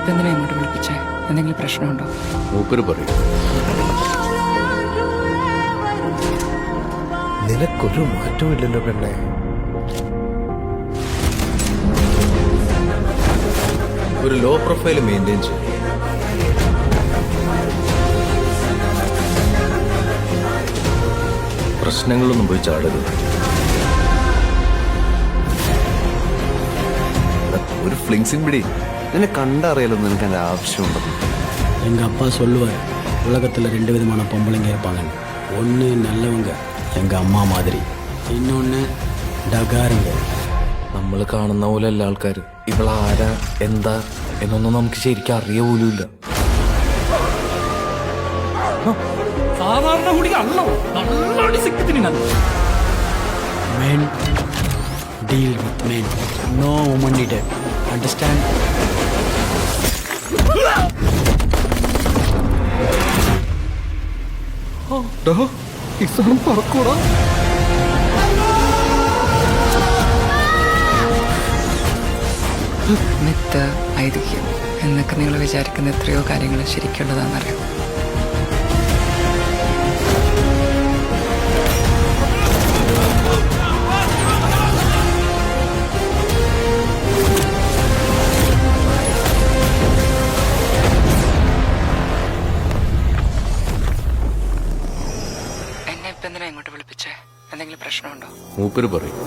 ഇപ്പൊ എന്തിനാ ഇങ്ങോട്ട് വിളിപ്പിച്ചേ? എന്തെങ്കിലും പ്രശ്നമുണ്ടോ? മൂപ്പര് പറയും. നിനക്കൊരു മാറ്റവും ഇല്ലല്ലോ പെണ്ണെ. ഒരു ലോ പ്രൊഫൈൽ മെയിൻറ്റെയിൻ ചെയ്യും. പ്രശ്നങ്ങളൊന്നും പോയി ചാടരുത്. ഒരു ഫ്ലിങ്സിൻ പിടി. നിന്നെ കണ്ടറിയാലോ നിനക്ക് എൻ്റെ ആവശ്യമുണ്ടെന്ന്. எங்கள் அப்பா சொல்லுவார், உலகத்தில் 2 விதமான பொம்பளைங்க இருப்பாங்கன்னு. ஒன்று நல்லவங்க, எங்கள் அம்மா மாதிரி. இன்னொன்று ഡകാരങ്ക. നമ്മൾ കാണുന്ന പോലെ അല്ല ആൾക്കാർ. ഇവളാരാ എന്താ എന്നൊന്നും നമുക്ക് ശരിക്കും അറിയ പോലുമില്ല. സാധാരണ കൂടി Men deal with men. No woman needed. Understand? പറക്കൂടാ. മിത്ത്, ഐതിഹ്യം എന്നൊക്കെ നിങ്ങൾ വിചാരിക്കുന്ന എത്രയോ കാര്യങ്ങൾ ശരിക്കുള്ളതാണെന്നറിയാം. എന്നെ ഇപ്പൊ എന്തിനാ ഇങ്ങോട്ട് വിളിപ്പിച്ചേ? എന്തെങ്കിലും പ്രശ്നമുണ്ടോ? മൂപ്പര് പറയും.